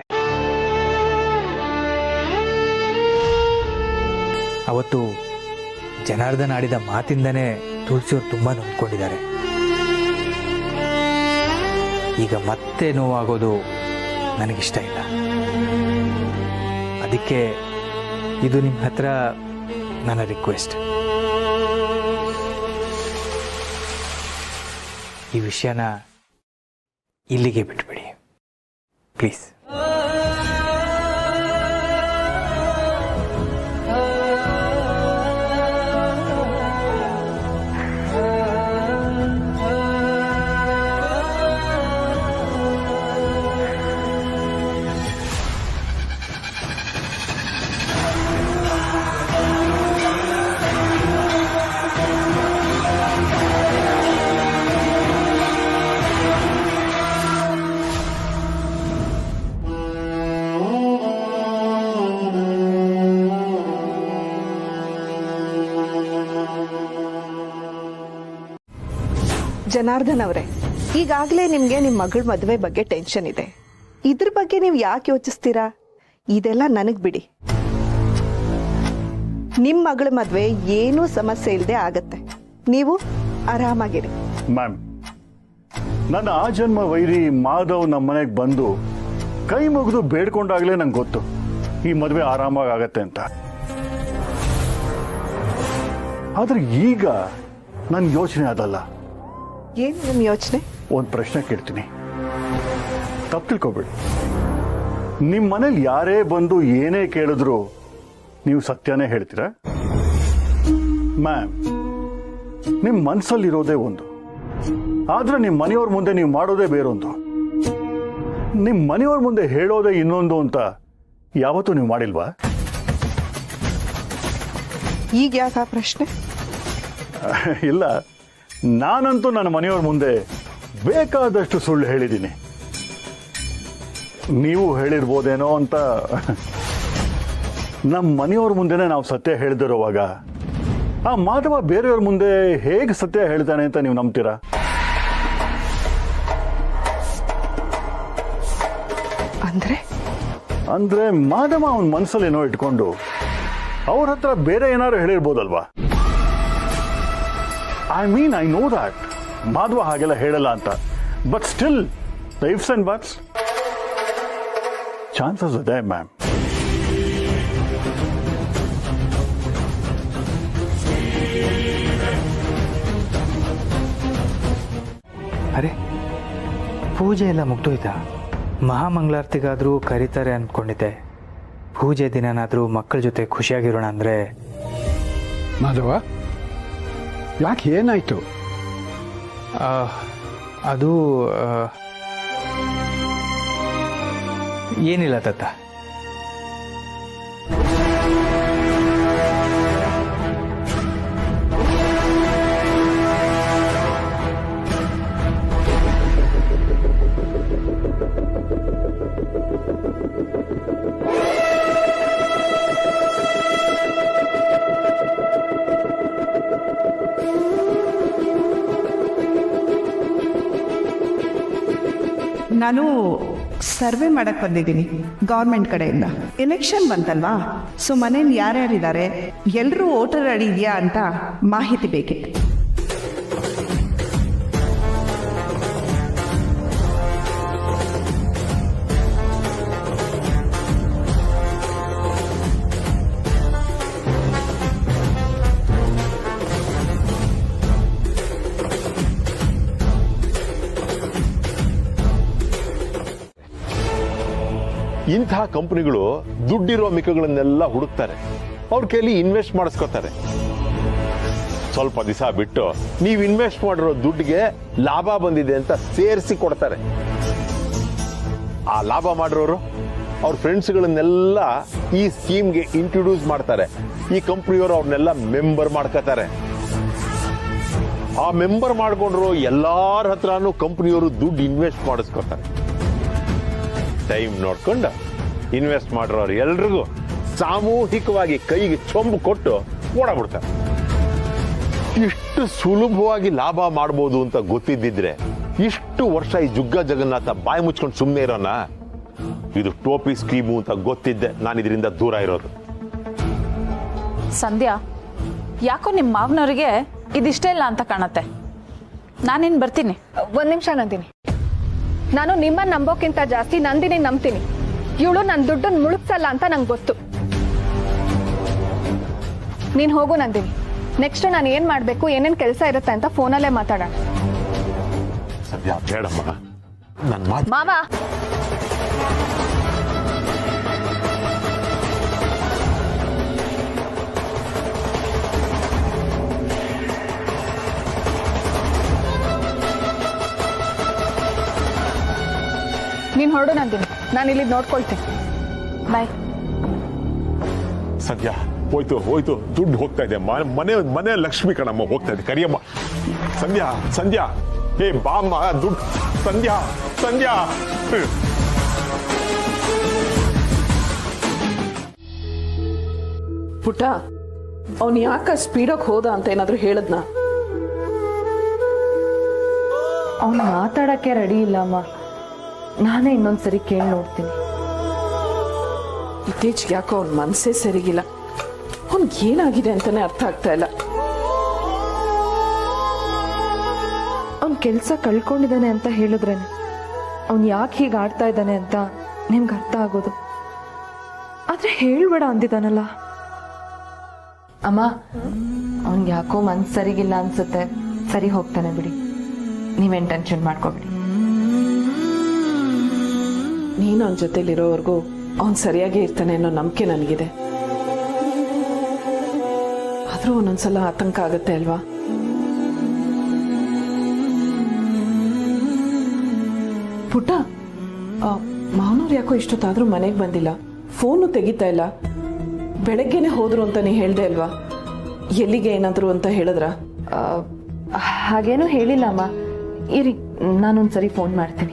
Speaker 3: ಅವತ್ತು ಜನಾರ್ದನ್ ಆಡಿದ ಮಾತಿಂದನೇ ತುಳಸಿಯವರು ತುಂಬ ನೊಂದ್ಕೊಂಡಿದ್ದಾರೆ. ಈಗ ಮತ್ತೆ ನೋವಾಗೋದು ನನಗಿಷ್ಟ ಇಲ್ಲ. ಅದಕ್ಕೆ ಇದು ನಿಮ್ಮ ಹತ್ರ ನನ್ನ ರಿಕ್ವೆಸ್ಟ್. ಈ ವಿಷಯನ ಇಲ್ಲಿಗೆ ಬಿಟ್ಬಿಡಿ ಪ್ಲೀಸ್.
Speaker 8: ಜನಾರ್ದನ್ ಅವರೇ, ಈಗಾಗಲೇ ನಿಮಗೆ ನಿಮ್ಮ ಮಗಳ ಮದುವೆ ಬಗ್ಗೆ ಟೆನ್ಷನ್ ಇದೆ. ಇದ್ರ ಬಗ್ಗೆ ನೀವು ಯಾಕೆ ಯೋಚಿಸ್ತೀರಾ? ಇದೆಲ್ಲ ನನಗೆ ಬಿಡಿ. ನಿಮ್ಮ ಮಗಳ ಮದುವೆ ಏನೂ ಸಮಸ್ಯೆ ಇಲ್ಲದೆ ಆಗತ್ತೆ. ನೀವು ಆರಾಮಾಗಿರಿ.
Speaker 7: ಮ್ಯಾಮ್, ನನ್ನ ಆ ಜನ್ಮ ವೈರಿ ಮಾಧವ್ ನಮ್ಮ ಮನೆಗೆ ಬಂದು ಕೈ ಮುಗಿದು ಬೇಡ್ಕೊಂಡಾಗಲೇ ನಂಗೆ ಗೊತ್ತು ಈ ಮದುವೆ ಆರಾಮಾಗಿ ಆಗತ್ತೆ ಅಂತ. ಆದ್ರೆ ಈಗ ನನ್ನ ಯೋಚನೆ ಅದಲ್ಲ.
Speaker 8: ಏನು ನಿಮ್ಮ ಯೋಚನೆ?
Speaker 7: ಒಂದು ಪ್ರಶ್ನೆ ಕೇಳ್ತೀನಿ, ತಪ್ಪು ತಿಳ್ಕೊಬೇಡಿ. ನಿಮ್ಮ ಮನೇಲಿ ಯಾರೇ ಬಂದು ಏನೇ ಕೇಳಿದ್ರು ನೀವು ಸತ್ಯನೇ ಹೇಳ್ತೀರಾ? ಮ್ಯಾಮ್, ನಿಮ್ಮ ಮನಸ್ಸಲ್ಲಿರೋದೇ ಒಂದು, ಆದ್ರೆ ನಿಮ್ಮ ಮನೆಯವ್ರ ಮುಂದೆ ನೀವು ಮಾಡೋದೇ ಬೇರೊಂದು, ನಿಮ್ಮ ಮನೆಯವ್ರ ಮುಂದೆ ಹೇಳೋದೇ ಇನ್ನೊಂದು ಅಂತ ಯಾವತ್ತೂ ನೀವು ಮಾಡಿಲ್ವಾ?
Speaker 8: ಈಗ ಯಾಕೆ ಆ ಪ್ರಶ್ನೆ?
Speaker 7: ಇಲ್ಲ, ನಾನಂತೂ ನನ್ನ ಮನೆಯವ್ರ ಮುಂದೆ ಬೇಕಾದಷ್ಟು ಸುಳ್ಳು ಹೇಳಿದ್ದೀನಿ. ನೀವು ಹೇಳಿರ್ಬೋದೇನೋ ಅಂತ. ನಮ್ಮ ಮನೆಯವ್ರ ಮುಂದೆನೇ ನಾವು ಸತ್ಯ ಹೇಳ್ದಿರೋವಾಗ ಆ ಮಾಧವ ಬೇರೆಯವ್ರ ಮುಂದೆ ಹೇಗೆ ಸತ್ಯ ಹೇಳ್ತಾನೆ ಅಂತ ನೀವು ನಂಬ್ತೀರಾ? ಅಂದ್ರೆ ಮಾಧವ ಅವನ ಮನಸ್ಸಲ್ಲಿ ಏನೋ ಇಟ್ಕೊಂಡು ಅವ್ರ ಹತ್ರ ಬೇರೆ ಏನಾದ್ರು ಹೇಳಿರ್ಬೋದಲ್ವಾ? ಐ ನೋ ದ್ಯಾಟ್ ಮಾಧವ ಹಾಗೆಲ್ಲ ಹೇಳಲ್ಲ ಅಂತ. But still the ಇಫ್ಸ್ and buds chances ಇದೆ ಮ್ಯಾಮ್.
Speaker 3: ಅರೆ, ಪೂಜೆ ಎಲ್ಲ ಮುಗ್ದೋಯ್ತಾ? ಮಹಾಮಂಗಳಾರತಿಗಾದರೂ ಕರೀತಾರೆ ಅಂದ್ಕೊಂಡಿದ್ದೆ. ಪೂಜೆ ದಿನನಾದರೂ ಮಕ್ಕಳ ಜೊತೆ ಖುಷಿಯಾಗಿರೋಣ ಅಂದರೆ.
Speaker 4: ಮಾಧವ, ಯಾಕೆ ಏನಾಯ್ತು?
Speaker 3: ಅದು ಏನಿಲ್ಲ ತಾತ.
Speaker 15: ನಾನು ಸರ್ವೆ ಮಾಡಕ್ಕೆ ಬಂದಿದ್ದೀನಿ ಗೌರ್ಮೆಂಟ್ ಕಡೆಯಿಂದ. ಎಲೆಕ್ಷನ್ ಬಂತಲ್ವಾ, ಸೊ ಮನೇಲಿ ಯಾರ್ಯಾರಿದ್ದಾರೆ, ಎಲ್ಲರೂ ವೋಟರ್ ಐಡಿ ಇದೆಯಾ ಅಂತ ಮಾಹಿತಿ ಬೇಕಿತ್ತು.
Speaker 14: ಇಂತಹ ಕಂಪನಿಗಳು ದುಡ್ಡಿರೋ ಮಿಕ್ಕಗಳನ್ನೆಲ್ಲ ಹುಡುಕ್ತಾರೆ, ಅವ್ರ ಕೈಲಿ ಇನ್ವೆಸ್ಟ್ ಮಾಡಿಸ್ಕೋತಾರೆ. ಸ್ವಲ್ಪ ದಿವಸ ಬಿಟ್ಟು ನೀವು ಇನ್ವೆಸ್ಟ್ ಮಾಡಿರೋ ದುಡ್ಡಿಗೆ ಲಾಭ ಬಂದಿದೆ ಅಂತ ಸೇರಿಸಿ ಕೊಡ್ತಾರೆ. ಆ ಲಾಭ ಮಾಡಿರೋರು ಅವ್ರ ಫ್ರೆಂಡ್ಸ್ಗಳನ್ನೆಲ್ಲ ಈ ಸ್ಕೀಮ್ಗೆ ಇಂಟ್ರೊಡ್ಯೂಸ್ ಮಾಡ್ತಾರೆ. ಈ ಕಂಪ್ನಿಯವರು ಅವ್ರನ್ನೆಲ್ಲ ಮೆಂಬರ್ ಮಾಡ್ಕೋತಾರೆ. ಆ ಮೆಂಬರ್ ಮಾಡ್ಕೊಂಡ್ರು ಎಲ್ಲಾರ ಹತ್ರನೂ ಕಂಪ್ನಿಯವರು ದುಡ್ಡು ಇನ್ವೆಸ್ಟ್ ಮಾಡಿಸ್ಕೋತಾರೆ. ಟೈಮ್ ನೋಡ್ಕೊಂಡು ಇನ್ವೆಸ್ಟ್ ಮಾಡಿರೋರು ಎಲ್ರಿಗೂ ಸಾಮೂಹಿಕವಾಗಿ ಕೈಗೆ ಚೊಂಬು ಕೊಟ್ಟು ಓಡಾಬಿಡ್ತಾರೆ. ಇಷ್ಟು ಸುಲಭವಾಗಿ ಲಾಭ ಮಾಡ್ಬೋದು ಅಂತ ಗೊತ್ತಿದ್ದಿದ್ರೆ ಇಷ್ಟು ವರ್ಷ ಈ ಜುಗ್ಗ ಜಗನ್ನಾಥ ಬಾಯಿ ಮುಚ್ಕೊಂಡು ಸುಮ್ಮನೆ ಇರೋಣ. ಇದು ಟೋಪಿ ಸ್ಕೀಮು ಅಂತ ಗೊತ್ತಿದ್ದೆ ನಾನು ಇದರಿಂದ ದೂರ ಇರೋದು.
Speaker 12: ಸಂಧ್ಯಾ, ಯಾಕೋ ನಿಮ್ಮ ಮಾವನವರಿಗೆ ಇದಿಷ್ಟೇ ಇಲ್ಲ ಅಂತ ಕಾಣತ್ತೆ. ನಾನಿನ್ ಬರ್ತೀನಿ.
Speaker 13: ಒಂದ್ ನಿಮಿಷ ನಂದಿನಿ, ನಾನು ನಿಮ್ಮನ್ನ ನಂಬೋಕ್ಕಿಂತ ಜಾಸ್ತಿ ನಂದಿನಿ ನಂಬ್ತೀನಿ. ಇವಳು ನನ್ನ ದುಡ್ಡನ್ನು ಮುಳುಗ್ಸಲ್ಲ ಅಂತ ನಂಗೆ ಗೊತ್ತು. ನೀನ್ ಹೋಗು ನಂದಿನಿ. ನೆಕ್ಸ್ಟ್ ನಾನು ಏನ್ ಮಾಡ್ಬೇಕು, ಏನೇನ್ ಕೆಲಸ ಇರುತ್ತೆ ಅಂತ ಫೋನಲ್ಲೇ ಮಾತಾಡೋಣ.
Speaker 14: ಸದ್ಯ ಬೇಡಮ್ಮ, ನನ್ನ
Speaker 13: ಮಾವ. ನೀನ್ ಹೊರಡು ನಂದಿನಿ, ನಾನು ಇಲ್ಲಿ ನೋಡ್ಕೊಳ್ತೀನಿ. ಬಾಯ್.
Speaker 14: ಸದ್ಯ ಹೋಯ್ತು ಹೋಯ್ತು, ದುಡ್ಡು ಹೋಗ್ತಾ ಇದೆ. ಮನೆ ಲಕ್ಷ್ಮಿ ಕಣಮ್ಮ ಹೋಗ್ತಾ ಇದೆ. ಕರಿಯಮ್ಮ. ಸಂಧ್ಯಾ ಸಂಧ್ಯಾ, ಹೇ ಬಾಮ್ಮ, ದುಡ್ಡು. ಸಂಧ್ಯಾ ಸಂಧ್ಯಾ.
Speaker 5: ಪುಟ್ಟ, ಅವನು ಯಾಕ ಸ್ಪೀಡಾಗಿ ಹೋದ ಅಂತ ಏನಾದ್ರು ಹೇಳದ್ನ?
Speaker 6: ಅವನು ಮಾತಾಡಕ್ಕೆ ರೆಡಿ ಇಲ್ಲ ಅಮ್ಮ. ನಾನೇ ಇನ್ನೊಂದ್ಸರಿ ಕೇಳಿ ನೋಡ್ತೀನಿ.
Speaker 5: ಇತ್ತೀಚೆಗೆ ಯಾಕೋ ಅವ್ನ ಮನಸ್ಸೇ ಸರಿಗಿಲ್ಲ. ಅವ್ನಿಗೆ ಏನಾಗಿದೆ ಅಂತಾನೆ ಅರ್ಥ ಆಗ್ತಾ ಇಲ್ಲ.
Speaker 6: ಅವ್ನ ಕೆಲಸ ಕಳ್ಕೊಂಡಿದ್ದಾನೆ ಅಂತ ಹೇಳಿದ್ರೇನೆ. ಅವ್ನು ಯಾಕೆ ಹೀಗೆ ಆಡ್ತಾ ಇದ್ದಾನೆ ಅಂತ
Speaker 16: ನಿಮ್ಗೆ ಅರ್ಥ ಆಗೋದು. ಆದ್ರೆ ಹೇಳ್ಬೇಡ ಅಂದಿದ್ದಾನಲ್ಲ. ಅಮ್ಮ, ಅವ್ನಿಗೆ ಯಾಕೋ ಮನ್ಸು ಸರಿಗಿಲ್ಲ ಅನ್ಸುತ್ತೆ. ಸರಿ ಹೋಗ್ತಾನೆ ಬಿಡಿ, ನೀವೇನು ಟೆನ್ಷನ್ ಮಾಡ್ಕೋಬಿಡಿ.
Speaker 5: ನೀನು ಅವನ ಜೊತೆಲಿರೋವರೆಗೂ ಅವ್ನು ಸರಿಯಾಗಿ ಇರ್ತಾನೆ ಅನ್ನೋ ನಂಬಿಕೆ ನನಗಿದೆ. ಆದರೂ ಒಂದೊಂದ್ಸಲ ಆತಂಕ ಆಗುತ್ತೆ ಅಲ್ವಾ? ಪುಟ್ಟ, ಮಾವನವ್ರು ಯಾಕೋ ಇಷ್ಟೊತ್ತಾದ್ರೂ ಮನೆಗೆ ಬಂದಿಲ್ಲ, ಫೋನು ತೆಗಿತಾ ಇಲ್ಲ. ಬೆಳಗ್ಗೆನೆ ಹೋದ್ರು ಅಂತ ನೀ ಹೇಳ್ದೆ ಅಲ್ವಾ? ಎಲ್ಲಿಗೆ ಏನಾದ್ರು ಅಂತ ಹೇಳಿದ್ರ?
Speaker 16: ಹಾಗೇನೂ ಹೇಳಿಲ್ಲ ಅಮ್ಮ. ಇರಿ, ನಾನೊಂದ್ಸರಿ ಫೋನ್ ಮಾಡ್ತೀನಿ.